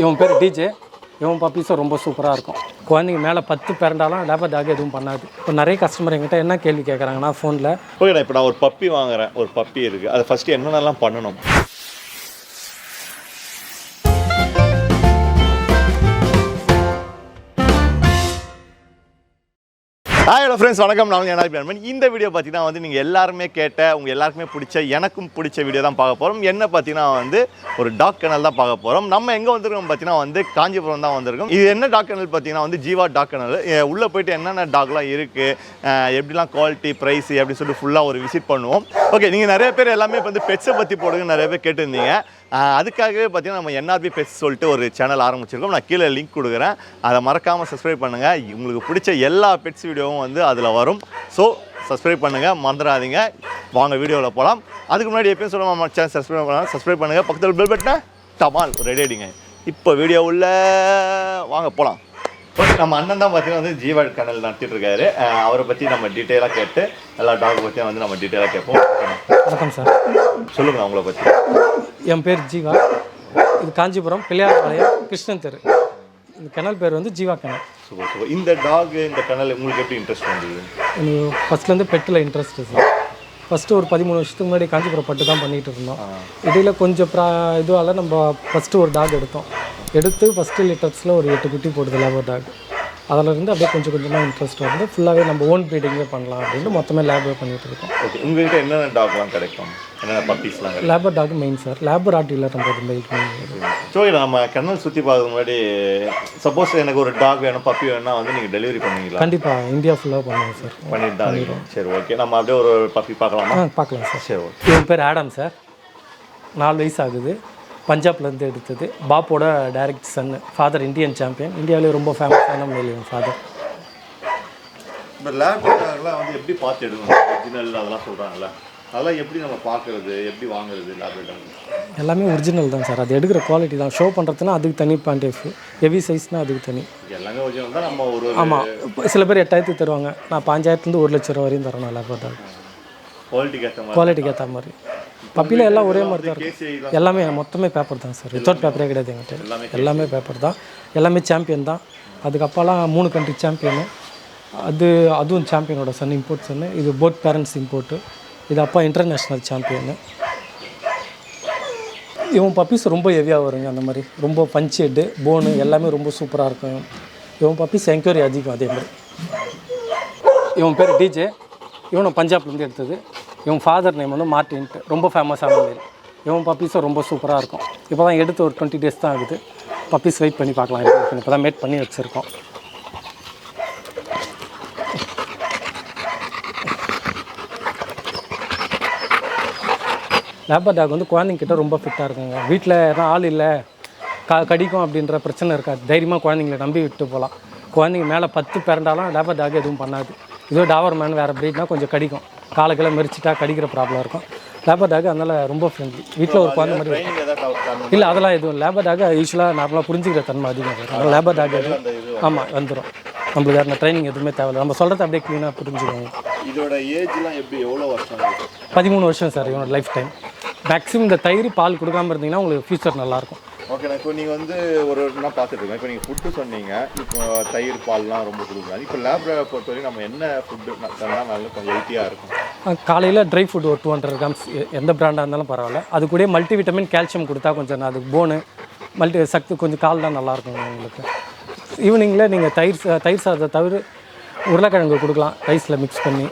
இவன் பேர் டிஜே. இவன் பப்பீஸும் ரொம்ப சூப்பராக இருக்கும். குழந்தைங்க மேலே 10 பிறந்தாலும் லேபர் டாக் எதுவும் பண்ணாது. இப்போ நிறைய கஸ்டமர் என்கிட்ட என்ன கேள்வி கேட்குறாங்கன்னா ஃபோனில், ஓகேண்ணா, இப்போ நான் ஒரு பப்பி வாங்குறேன், ஒரு பப்பி இருக்குது, அதை ஃபஸ்ட்டு என்னென்னலாம் பண்ணணும்? ஹலோ ஃப்ரெண்ட்ஸ், வணக்கம். நான் NRB. இந்த வீடியோ பார்த்தீங்கன்னா நீங்கள் எல்லாருமே கேட்ட, உங்கள் எல்லாருக்குமே பிடிச்ச, எனக்கும் பிடிச்ச வீடியோ தான் பார்க்க போகிறோம். என்ன பார்த்தீங்கன்னா ஒரு டாக் கெனல் தான் பார்க்க போகிறோம். நம்ம எங்கே வந்திருக்கோம் பார்த்தீங்கன்னா காஞ்சிபுரம் தான் வந்திருக்கோம். இது என்ன டாக் கெனல் பார்த்தீங்கன்னா ஜீவா டாக் கெனல். உள்ளே போயிட்டு என்னென்ன டாக்லாம் இருக்குது, எப்படிலாம் குவாலிட்டி, ப்ரைஸ் அப்படின்னு சொல்லிட்டு ஃபுல்லாக ஒரு விசிட் பண்ணுவோம். ஓகே, நீங்கள் நிறைய பேர் எல்லாமே இப்போ பெட்ஸை பற்றி போடுங்க நிறைய பேர் கேட்டிருந்தீங்க. அதுக்காகவே பார்த்தீங்கன்னா நம்ம NRB பெட்ஸ் சொல்லிட்டு ஒரு சேனல் ஆரம்பிச்சிருக்கோம். நான் கீழே லிங்க் கொடுக்குறேன், அதை மறக்காமல் சப்ஸ்கிரைப் பண்ணுங்கள். உங்களுக்கு பிடிச்ச எல்லா பெட்ஸ் வீடியோவும் அதில் வரும். ஸோ சப்ஸ்கிரைப் பண்ணுங்கள், மறந்துடாதீங்க. வாங்க வீடியோவில் போகலாம். அதுக்கு முன்னாடி எப்பயும் சொல்ல நம்ம சேனல் சப்ஸ்கிரைப் பண்ணுங்கள். பக்கத்தில் பெல் பட்டனை டமால் ரெடி ஆகிடுங்க. இப்போ வீடியோ உள்ள வாங்க போகலாம். ஓகே, நம்ம அண்ணன் தான் பார்த்தீங்கன்னா ஜீவா கெனல் நடத்திட்டு இருக்காரு. அவரை பற்றி நம்ம டீட்டெயிலாக கேட்டு எல்லா டாக் பற்றியும் நம்ம டீட்டெயிலாக கேட்போம். வணக்கம் சார். சொல்லுங்கள் உங்களை பற்றி. என் பேர் ஜீவா. இது காஞ்சிபுரம் பிள்ளையார்பாளையம் கிருஷ்ணன் தெரு. இந்த கெனல் பேர் ஜீவா கெனல். Super super. இந்த டாக், இந்த கெனல் உங்களுக்கு எப்படி இன்ட்ரெஸ்ட் வந்தது? எனக்கு ஃபஸ்ட்லேருந்து பெட்டில் இன்ட்ரெஸ்ட்டு சார். ஃபஸ்ட்டு ஒரு 13 வருஷத்துக்கு முன்னாடி காஞ்சிபுரம் பட்டு தான் பண்ணிகிட்டு இருந்தோம். இடையில் கொஞ்சம் இதுவால் நம்ம ஃபஸ்ட்டு ஒரு டாக் எடுத்து ஃபஸ்ட்டு லிட்டர்ஸில் ஒரு 8 குட்டி போடுது லேபர் டாக். அதிலிருந்து அப்படியே கொஞ்சம் கொஞ்சமாக இன்ட்ரெஸ்ட் வந்து ஃபுல்லாகவே நம்ம ஓன் ப்ரீடிங்கே பண்ணலாம் அப்படின்னு மொத்தமே லேபர் பண்ணிகிட்டு இருக்கோம். ஓகே, உங்கள்கிட்ட என்னென்ன டாக்லாம் கிடைக்கும், என்னென்ன பப்பீஸ்லாம்? லேபர் டாக் மெயின் சார். லேபர் ஆட்டியில் நம்ம மெயின். ஸோ நம்ம கெனல் சுற்றி பார்க்க முன்னாடி சப்போஸ் எனக்கு ஒரு டாக் வேணும், பப்பி வேணும்னா நீங்கள் டெலிவரி பண்ணுவீங்களா? கண்டிப்பாக இந்தியா ஃபுல்லாக பண்ணுவோம் சார். பண்ணிட்டு தான் இருக்கோம். சரி, ஓகே, நம்ம அப்படியே ஒரு பப்பி பார்க்கலாமா? பார்க்கலாம் சார். சரி, ஓகே. இவன் பேர் ஆடம் சார். 4 வயசு ஆகுது. பஞ்சாப்லேருந்து எடுத்தது. பாப்போட டைரக்ட் சன்னு. Father Indian champion. இந்தியாவிலே ரொம்ப ஃபேமஸான மேல் இவன் ஃபாதர். இப்போ லேப்டாக்லாம் எப்படி பார்த்து எடுக்கணும், ஒரிஜினல் அதெல்லாம் சொல்கிறாங்கல்ல, அதெல்லாம் எப்படி நம்ம பார்க்குறது, எப்படி வாங்குறது? லேப்டாக் எல்லாமே ஒரிஜினல் தான் சார். அது எடுக்கிற குவாலிட்டி தான். ஷோ பண்ணுறதுனா அதுக்கு தனி பாயிண்ட், ஹெவி சைஸ்னால் அதுக்கு தனி. எல்லாமே ஒரிஜினல் தான். நம்ம ஒரு ஆமாம், சில பேர் 8000 தருவாங்க. நான் 5000 1 லட்சம் ரூபா வரையும் தரணும் லேப்டாக். குவாலிட்டிக்கு ஏற்ற மாதிரி. பப்பியில் எல்லாம் ஒரே மாதிரி தான் இருக்கும். எல்லாமே மொத்தமே பேப்பர் தான் சார். வித்தவுட் பேப்பரே கிடையாது எங்கிட்ட. எல்லாமே பேப்பர் தான். எல்லாமே சாம்பியன் தான். அதுக்கப்பாலாம் 3 கண்ட்ரி சாம்பியனு. அதுவும் சாம்பியனோட சன், இம்போர்ட் சன்னு. இது போத் பேரண்ட்ஸ் இம்போர்ட்டு. இது அப்பா இன்டர்நேஷ்னல் சாம்பியனு. இவன் பப்பீஸ் ரொம்ப ஹெவியாக வருங்க. அந்த மாதிரி ரொம்ப பஞ்ச் ஹெட்டு, போனு எல்லாமே ரொம்ப சூப்பராக இருக்கும். இவன் பப்பீஸ் என்கொயரி அதிகம். அதே மாதிரி இவன் பேர் டிஜே. இவனும் பஞ்சாப்லேருந்து எடுத்தது. இவன் ஃபாதர் நேம் மார்டின்ட்டு. ரொம்ப ஃபேமஸான மேல். இவன் பப்பீஸும் ரொம்ப சூப்பராக இருக்கும். இப்போ தான் எடுத்து ஒரு 20 டேஸ் தான் ஆகுது. பப்பீஸ் வெயிட் பண்ணி பார்க்கலாம். இப்போ தான் மேட் பண்ணி வச்சுருக்கோம். லேபர் டாக் குழந்தைங்கிட்ட ரொம்ப ஃபிட்டாக இருக்குங்க. வீட்டில் எதனா ஆள் இல்லை, கடிக்கும் அப்படின்ற பிரச்சனை இருக்காது. தைரியமாக குழந்தைங்கள நம்பி விட்டு போகலாம். குழந்தைங்க மேலே 10 பிறந்தாலும் லேபர் டாக் எதுவும் பண்ணாது. இதோ டாவர் மேன் வேறு ப்ரீட்னா கொஞ்சம் கடிக்கும். காலக்கிழமை மெரிச்சிட்டா கடிக்கிற ப்ராப்ளம் இருக்கும். லேபர் டாக் அதனால் ரொம்ப ஃப்ரெண்ட்லி. வீட்டில் ஒரு குழந்தை மாதிரி இல்லை, அதெல்லாம் எதுவும். லேபர் டாக் யூஸ்வலாக நார்மலாக புரிஞ்சுக்கிற தன்மை அதிகம் வரும். அதனால் லேபர் டாக் ஆமாம் வந்துடும். நம்மளுக்கு யாருன்னா ட்ரைனிங் எதுவுமே தேவையில்லை. நம்ம சொல்கிறது அப்படியே க்ளீனாக புரிஞ்சுக்கோங்க. இதோட ஏஜ்லாம் எப்படி, எவ்வளோ வருஷம்? 13 வருஷம் சார் இவனோட லைஃப் டைம். மேக்ஸிமம் இந்த தயிர் பால் கொடுக்காமல் இருந்தீங்கன்னா உங்களுக்கு ஃபியூச்சர் நல்லாயிருக்கும். ஓகேண்ணா, இப்போ நீங்கள் ஒரு நான் பார்த்துட்ருக்கேன். இப்போ நீங்கள் ஃபுட்டு சொன்னீங்க, இப்போ தயிர் பால்லாம் ரொம்ப கொடுக்குறாங்க. இப்போ லேப்டாக் பொறுத்தவரைக்கும் நம்ம என்ன ஃபுட்டு தந்தால் நல்லா கொஞ்சம் ஹெல்த்தியாக இருக்கும்? காலையில் ட்ரை ஃபுட் ஒரு 200 கிராம்ஸ், எந்த பிராண்டாக இருந்தாலும் பரவாயில்ல. அது கூட மல்டி விட்டமின், கால்சியம் கொடுத்தா கொஞ்சம் அதுக்கு போனு சக்தி கொஞ்சம் கால் தான் நல்லாயிருக்கும் உங்களுக்கு. ஈவினிங்கில் நீங்கள் தயிர் சாதத்தை தவிர உருளைக்கிழங்கு கொடுக்கலாம் ரைஸில் மிக்ஸ் பண்ணி.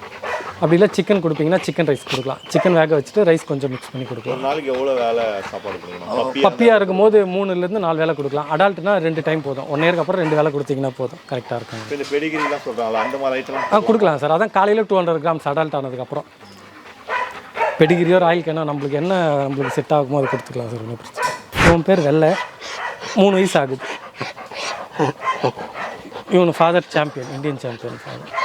அப்படி இல்லை சிக்கன் கொடுப்பீங்கன்னா சிக்கன் ரைஸ் கொடுக்கலாம். சிக்கன் வேக வச்சுட்டு ரைஸ் கொஞ்சம் மிக்ஸ் பண்ணி கொடுக்கலாம். ஒரு நாளைக்கு எவ்வளோ வேலை சாப்பாடு கொடுக்கணும்? பப்பியாக இருக்கும்போது 3லேருந்து 4 வேலை கொடுக்கலாம். அடால்ட்னா 2 டைம் போதும். 1 இயருக்கு அப்புறம் 2 வேலை கொடுத்தீங்கன்னா போதும், கரெக்டாக இருக்கும். இந்த பெடிகிரிலாம் சொல்கிறாங்களா, அந்த மாதிரி ஐட்டம்லாம் கொடுக்கலாம் சார். அதான் காலையில் 200 கிராம்ஸ் அடால்ட் ஆனதுக்கப்புறம். பெடிகிரியோ ஆயில் கேனா நம்மளுக்கு செட் ஆகுமோ அது கொடுத்துக்கலாம் சார். ஒன்றும் பிரச்சனை. இவன் பேர் வெள்ளை. 3 வயசு ஆகுது. இவனு father champion, Indian champion father.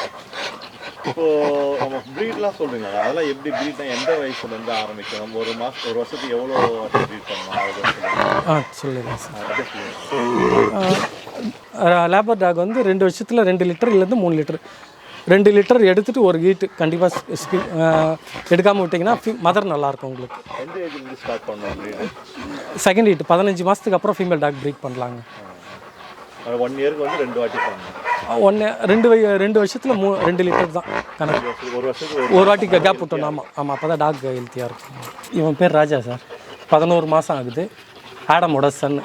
இப்போது நம்ம ப்ரீட்லாம் சொல்கிறீங்க, அதெல்லாம் எப்படி ப்ரீட்னா எந்த வயசுலேருந்து ஆரம்பிக்கணும்? ஒரு வருஷத்துக்கு எவ்வளோ ப்ரீட் பண்ணலாம்? சொல்லுங்கள் சார். லேபர் டாக் 2 வருஷத்தில் 2 லிட்டர் இல்லைருந்து 3 லிட்டர். 2 லிட்டர் எடுத்துகிட்டு ஒரு ஹீட்டு கண்டிப்பாக எடுக்காமல் விட்டிங்கன்னா மதர் நல்லாயிருக்கும் உங்களுக்கு. எந்த ஏஜ்லேருந்து ஸ்டார்ட் பண்ணணும்? செகண்ட் ஹீட் 15 மாதத்துக்கு அப்புறம் ஃபீமேல் டாக் ப்ரீட் பண்ணலாங்க. 1 இயருக்கு வந்து 2 வாட்டி பண்ணணும். 2 வருஷத்தில் 2 லிட்டர் தான் கணக்கு. ஒரு வாட்டி கேப் விட்டோம். ஆமாம் அப்போ தான் டாக் ஹெல்த்தியாக இருக்கும். இவன் பேர் ராஜா சார். 11 மாதம் ஆகுது. ஆடமோட சன்.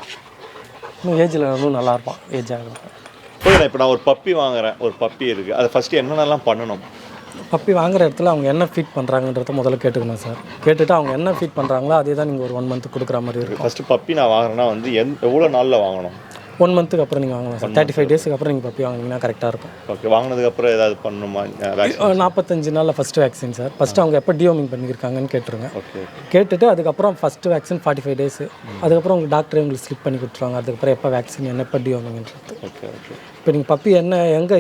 இன்னும் ஏஜில் இன்னும் நல்லாயிருப்பான். ஏஜ் ஆகும். இப்போ நான் ஒரு பப்பி வாங்குறேன், ஒரு பப்பி இருக்குது, அதை ஃபஸ்ட்டு என்னென்னலாம் பண்ணணும்? பப்பி வாங்குற இடத்துல அவங்க என்ன ஃபீட் பண்ணுறாங்கன்றத முதல்ல கேட்டுக்கணும் சார். கேட்டுட்டு அவங்க என்ன ஃபீட் பண்ணுறாங்களோ அதே தான் நீங்கள் ஒரு 1 மந்த் கொடுக்குற மாதிரி இருக்கும். ஃபஸ்ட்டு பப்பி நான் வாங்குறேன்னா வந்து எவ்வளோ நாளில் வாங்கணும்? 1 மந்த்துக்கு அப்புறம் நீங்கள் வாங்கலாம் சார். 35 டேஸுக்கு அப்புறம் நீங்கள் பப்பி வாங்கினீங்கன்னா கரெக்டாக இருக்கும். ஓகே. வாங்கினதுக்கப்புறம் ஏதாவது பண்ணணுமா? 45 நாளில் ஃபஸ்ட்டு வேக்சின் சார். ஃபஸ்ட்டு அவங்க எப்போ டியோமிங் பண்ணியிருக்காங்கன்னு கேட்டுருங்க. ஓகே. கேட்டுட்டு அதுக்கப்புறம் ஃபஸ்ட்டு வேக்சின் 45 டேஸு. அதுக்கப்புறம் உங்கள் டாக்டரே உங்களுக்கு ஸ்லிப் பண்ணி கொடுத்துருவாங்க. அதுக்கப்புறம் எப்போ வேக்சின் எப்போ டியோமிங்ன்றது. Okay okay. இப்போ நீங்கள் பப்பி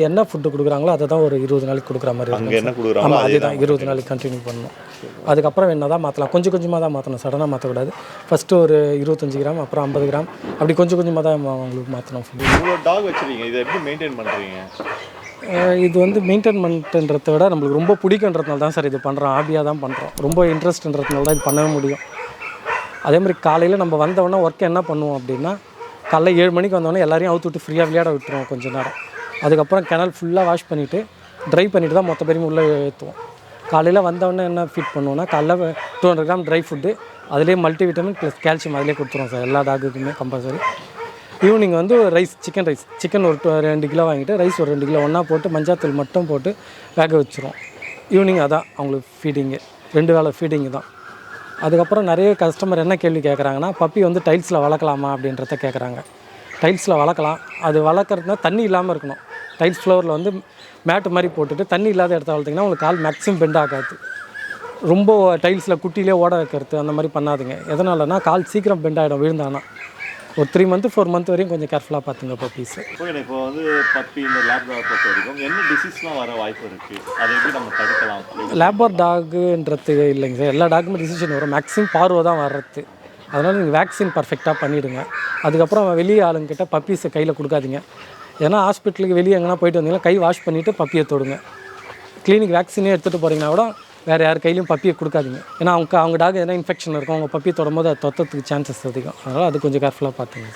என்ன ஃபுட்டு கொடுக்குறாங்களோ அதை தான் ஒரு 20 நாளைக்கு கொடுக்குற மாதிரி இருக்கும். என்ன கொடுக்குறாங்க? ஆமாம், அதுதான் 20 நாளைக்கு கண்டினியூ பண்ணணும். அதுக்கப்புறம் என்ன தான் மாற்றலாம். கொஞ்சம் கொஞ்சமாக தான் மாற்றணும். சடனாக மாற்றக்கூடாது. ஃபஸ்ட்டு ஒரு 25 கிராம், அப்புறம் 50 கிராம், அப்படி கொஞ்சம் கொஞ்சமாக தான் உங்களுக்கு மாற்றணும் ஃபுட்டு. இவ்வளோ டாக் வச்சுருக்கீங்க, இதை எப்படி மெயின்டைன் பண்ணுறீங்க? இது வந்து மெயின்டைன்மெண்ட்டுன்றதை விட நம்மளுக்கு ரொம்ப பிடிக்குன்றதுனால தான் சார் இது பண்ணுறோம். ஹாபியாக தான் பண்ணுறோம். ரொம்ப இன்ட்ரெஸ்ட்ன்றதுனால தான் இது பண்ணவே முடியும். அதே மாதிரி காலையில் நம்ம வந்தவொடனே ஒர்க் என்ன பண்ணுவோம் அப்படின்னா, காலைல 7 மணிக்கு வந்தோடனே எல்லாரையும் அவுத்து விட்டு ஃப்ரீயாக விளையாட விட்டுருவோம் கொஞ்சம் நேரம். அதுக்கப்புறம் கிணல் ஃபுல்லாக வாஷ் பண்ணிவிட்டு ட்ரை பண்ணிவிட்டு தான் மொத்த பேரையும் உள்ளே ஏற்றுவோம். காலையில் வந்தவொடனே என்ன ஃபீட் பண்ணுவோன்னா, காலைல 200 கிராம் ட்ரை ஃபுட்டு, அதிலே மல்டிவிட்டமின் ப்ளஸ் கால்சியம் அதிலே கொடுத்துருவோம் சார் எல்லா டாக்குக்குமே கம்பல்சரி. ஈவினிங் வந்து சிக்கன் ஒரு 2 கிலோ வாங்கிட்டு ரைஸ் ஒரு 2 கிலோ ஒன்றா போட்டு மஞ்சாத்தூள் மட்டும் போட்டு வேக வச்சுருவோம். ஈவினிங் அதான் அவங்களுக்கு ஃபீடிங்கு, 2 வேளை ஃபீடிங்கு தான். அதுக்கப்புறம் நிறைய கஸ்டமர் என்ன கேள்வி கேட்குறாங்கன்னா, பப்பி வந்து டைல்ஸில் வளர்க்கலாமா அப்படின்றத கேட்குறாங்க. டைல்ஸில் வளர்க்கலாம். அது வளர்க்குறதுனா தண்ணி இல்லாமல் இருக்கணும். டைல்ஸ் ஃப்ளோரில் வந்து மேட்டு மாதிரி போட்டுட்டு தண்ணி இல்லாத இடத்த வளர்த்திங்கன்னா உங்களுக்கு கால் மேக்ஸிமம் பெண்ட் ஆகாது. ரொம்ப டைல்ஸில் குட்டிலே ஓட வைக்கிறது அந்த மாதிரி பண்ணாதுங்க. எதனாலனா கால் சீக்கிரம் பெண்ட் ஆகிடும் விழுந்தானா. ஒரு 3 மந்த் 4 மந்த் வரையும் கொஞ்சம் கேர்ஃபுல்லாக பார்த்துங்க பப்பீஸ். இப்போ வந்து பப்பி இந்த லேப்டாக் பொறுத்த வரைக்கும் என்ன டிசீஸ்லாம் வர வாய்ப்பு இருக்குது? அதை எப்படி நம்ம தடுக்கலாம்? லேபர் டாகுன்றது இல்லைங்க சார். எல்லா டாக்குமே டிசிஷன் வரும். மேக்ஸிமம் பார்வை தான் வர்றது. அதனால் நீங்கள் வேக்சின் பர்ஃபெக்டாக பண்ணிவிடுங்க. அதுக்கப்புறம் வெளியே ஆளுங்கிட்ட பப்பீஸை கையில் கொடுக்காதீங்க. ஏன்னா ஹாஸ்பிட்டலுக்கு வெளியே எங்கன்னா போயிட்டு வந்தீங்கன்னா கை வாஷ் பண்ணிவிட்டு பப்பியை தொடுங்க. கிளினிக் வேக்சினே எடுத்துகிட்டு போகிறீங்கன்னா கூட வேறு யார் கையிலையும் பப்பியை கொடுக்காதீங்க. ஏன்னா அவங்க டாக் எதனா இன்ஃபெக்ஷன் இருக்கும், அவங்க பப்பியை தொடும்போது அது தொத்தத்துக்கு சான்சஸ் அதிகம். அதனால் அது கொஞ்சம் கேர்ஃபுல்லாக பார்த்துங்க.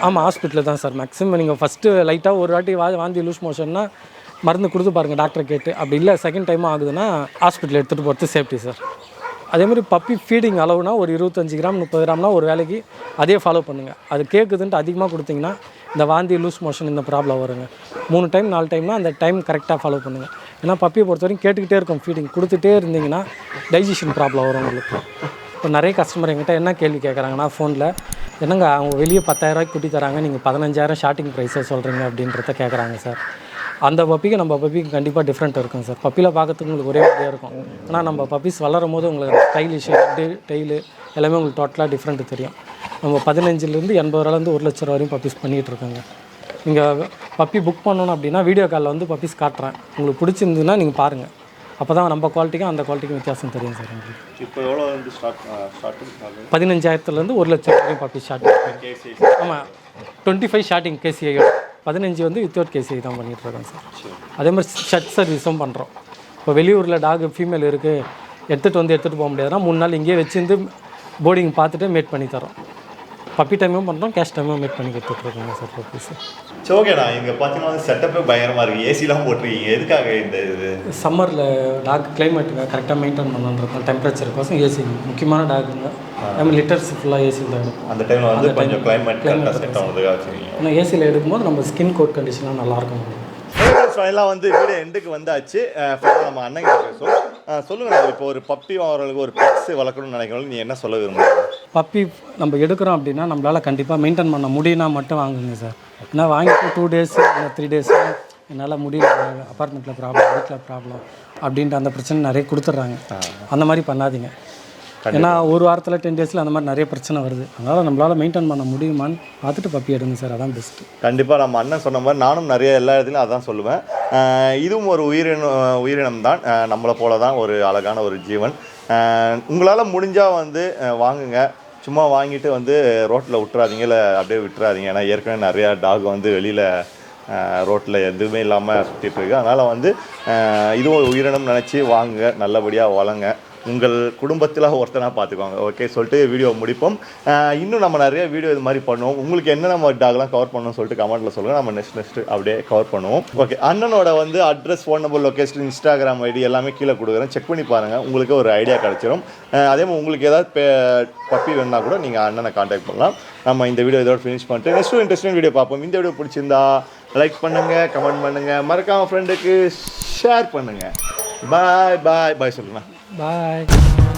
ஆமாம், ஹாஸ்பிட்டலில் தான் சார் மேக்ஸிமம். நீங்கள் ஃபஸ்ட்டு லைட்டாக ஒரு வாட்டி வாந்தி லூஸ் மோஷன்னா மருந்து கொடுத்து பாருங்கள் டாக்டரை கேட்டு. அப்படி இல்லை செகண்ட் டைமும் ஆகுதுன்னா ஹாஸ்பிட்டல் எடுத்துகிட்டு போகிறது சேஃப்டி சார். அதேமாதிரி பப்பி ஃபீடிங் அளவுனா ஒரு 25 கிராம் 30 கிராம்னா ஒரு வேலைக்கு அதே ஃபாலோ பண்ணுங்கள். அது கேட்குதுன்ட்டு அதிகமாக கொடுத்தீங்கன்னா இந்த வாந்தி லூஸ் மோஷன் இந்த ப்ராப்ளம் வருங்க. 3 டைம் 4 டைம்னா அந்த டைம் கரெக்டாக ஃபாலோ பண்ணுங்கள். ஏன்னா பப்பியை பொறுத்த வரைக்கும் கேட்டுக்கிட்டே இருக்கும். ஃபீடிங் கொடுத்துட்டே இருந்தீங்கன்னா டைஜஷன் ப்ராப்ளம் வரும் உங்களுக்கு. இப்போ நிறைய கஸ்டமர் என்கிட்ட என்ன கேள்வி கேட்குறாங்கன்னா ஃபோனில், என்னங்க அவங்க வெளியே 10,000 ரூபாய்க்கு குட்டி தராங்க, நீங்கள் 15,000 ஸ்டார்டிங் ப்ரைஸை சொல்கிறீங்க அப்படின்றத கேட்குறாங்க சார். அந்த பப்பிக்கு நம்ம பப்பிக்கு கண்டிப்பாக டிஃப்ரெண்ட் இருக்கும் சார். பப்பியில் பார்க்கறதுக்கு உங்களுக்கு ஒரே மாதிரியாக இருக்கும். ஆனால் நம்ம பப்பீஸ் வளரும் போது உங்களுக்கு ஸ்டைலிஷு ஹெட்டு டெய்லு எல்லாமே உங்களுக்கு டோட்டலாக டிஃப்ரெண்ட்டு தெரியும். நம்ம 15,000 80 ரூபாலேருந்து 1 லட்சம் ரூபா வரையும் பப்பீஸ் பண்ணிகிட்டு இருக்காங்க. நீங்கள் பப்பி புக் பண்ணணும் அப்படின்னா வீடியோ காலில் வந்து பப்பீஸ் காட்டுறேன். உங்களுக்கு பிடிச்சிருந்துன்னா நீங்கள் பாருங்கள். அப்போ தான் நம்ம குவாலிட்டிக்கும் அந்த குவாலிட்டிக்கும் வித்தியாசம் தெரியும் சார் உங்களுக்கு. இப்போ எவ்வளோ வந்து ஸ்டார்ட் 15,000 1 லட்சம் வரையும் பப்பீஸ் ஸ்டார்டிங். ஆமாம், 25 ஸ்டார்டிங் கேசிஐயோட, 15 வந்து வித்தவுட் கேசிஐ தான் பண்ணிகிட்ருக்கோம் சார். அதே மாதிரி ஷட் சர்வீஸும் பண்ணுறோம். இப்போ வெளியூரில் டாக் ஃபீமேல் இருக்குது, எடுத்துகிட்டு போக முடியாதுன்னா 3 நாள் இங்கேயே வச்சுருந்து போர்டிங் பார்த்துட்டு மேட் பண்ணி தரோம். பப்பி டைமும் பண்ணுறோம், கேஷ் டைமும் மேட் பண்ணி கொடுத்துட்ருக்கோங்க சார் பப்பீஸு. சரி, ஓகேண்ணா. இங்கே பார்த்தீங்கன்னா வந்து செட்டப்பே பயங்கரமாக இருக்குது. ஏசிலாம் போட்டிருக்கீங்க, எதுக்காக இந்த இது? சம்மரில் டாக் கிளைமேட்டுங்க கரெக்டாக மெயின்டைன் பண்ணணுன்றதும் டெம்பரேச்சர் கோசம் ஏசி முக்கியமான டாக்குங்க. நம்ம லிட்டர்ஸ் ஃபுல்லாக ஏசியில் தான் எடுக்கும். அந்த டைமில் வந்து கொஞ்சம் கிளைமேட் செட் ஆகுறதுக்காக வச்சுருக்கீங்க. ஆனால் ஏசியில் எடுக்கும்போது நம்ம ஸ்கின் கோட் கண்டிஷன்லாம் நல்லாயிருக்கும். ஃபைனலாக வந்து வீடியோ எண்டுக்கு வந்தாச்சு. ஃபைனலாக நம்ம அண்ணன் பேசுவோம். சொல்லுங்கள், இப்போ ஒரு பப்பி வாங்குறவங்களுக்கு ஒரு பெட்ஸ் வளர்க்கணும்னு நினைக்கிறவங்களுக்கு நீ என்ன சொல்ல விரும்புகிறீங்க? பப்பி நம்ம எடுக்கிறோம் அப்படின்னா நம்மளால் கண்டிப்பாக மெயின்டைன் பண்ண முடியும்னா மட்டும் வாங்குங்க சார். ஏன்னா வாங்கிட்டு 2 டேஸ் 3 டேஸ் என்னால் முடியல, அப்பார்ட்மெண்ட்டில் ப்ராப்ளம், வீட்டில் ப்ராப்ளம் அப்படின்ட்டு அந்த பிரச்சனை நிறைய கொடுத்துட்றாங்க. அந்த மாதிரி பண்ணாதீங்க. ஏன்னா ஒரு வாரத்தில் 10 டேஸில் அந்த மாதிரி நிறைய பிரச்சனை வருது. அதனால் நம்மளால் மெயின்டைன் பண்ண முடியுமான்னு பார்த்துட்டு பப்பி எடுங்க சார், அதான் பெஸ்ட்டு. கண்டிப்பாக நம்ம அண்ணன் சொன்ன மாதிரி நானும் நிறைய எல்லா இடத்துலையும் அதான் சொல்லுவேன். இதுவும் ஒரு உயிரினம் தான், நம்மளை போல தான் ஒரு அழகான ஒரு ஜீவன். உங்களால் முடிஞ்சால் வந்து வாங்குங்க. சும்மா வாங்கிட்டு வந்து ரோட்டில் விட்டுறாதீங்க, இல்லை அப்படியே விட்டுறாதீங்க. ஏன்னா ஏற்கனவே நிறையா டாக் வந்து வெளியில் ரோட்டில் எதுவுமே இல்லாமல் சுற்றிட்டு இருக்கு. அதனால் வந்து இதுவும் உயிரினம் நினச்சி வாங்க, நல்லபடியாக வளங்க, உங்கள் குடும்பத்தில் ஒருத்தனாக பார்த்துக்கோங்க. ஓகே சொல்லிட்டு வீடியோ முடிப்போம். இன்னும் நம்ம நிறைய வீடியோ இது மாதிரி பண்ணுவோம். உங்களுக்கு என்ன நம்ம டாக்லாம் கவர் பண்ணணும்னு சொல்லிட்டு கமெண்ட்டில் சொல்லுங்கள். நம்ம நெக்ஸ்ட் அப்படியே கவர் பண்ணுவோம். ஓகே, அண்ணனோட வந்து address, phone number, location, Instagram ID எல்லாமே கீழே கொடுக்குறேன். செக் பண்ணி பாருங்கள், உங்களுக்கு ஒரு ஐடியா கிடச்சிரும். அதே மாதிரி உங்களுக்கு ஏதாவது பப்பி வேணுன்னா கூட நீங்கள் அண்ணனை காண்டாக்ட் பண்ணலாம். நம்ம இந்த வீடியோ இதோட ஃபினிஷ் பண்ணிட்டு நெக்ஸ்ட் இன்ட்ரெஸ்டிங் வீடியோ பார்ப்போம். இந்த வீடியோ பிடிச்சிருந்தா லைக் பண்ணுங்கள், கமெண்ட் பண்ணுங்கள், மறக்காம ஃப்ரெண்டுக்கு ஷேர் பண்ணுங்கள். பாய் பாய் பாய் சொல்லுங்கள். பாய்.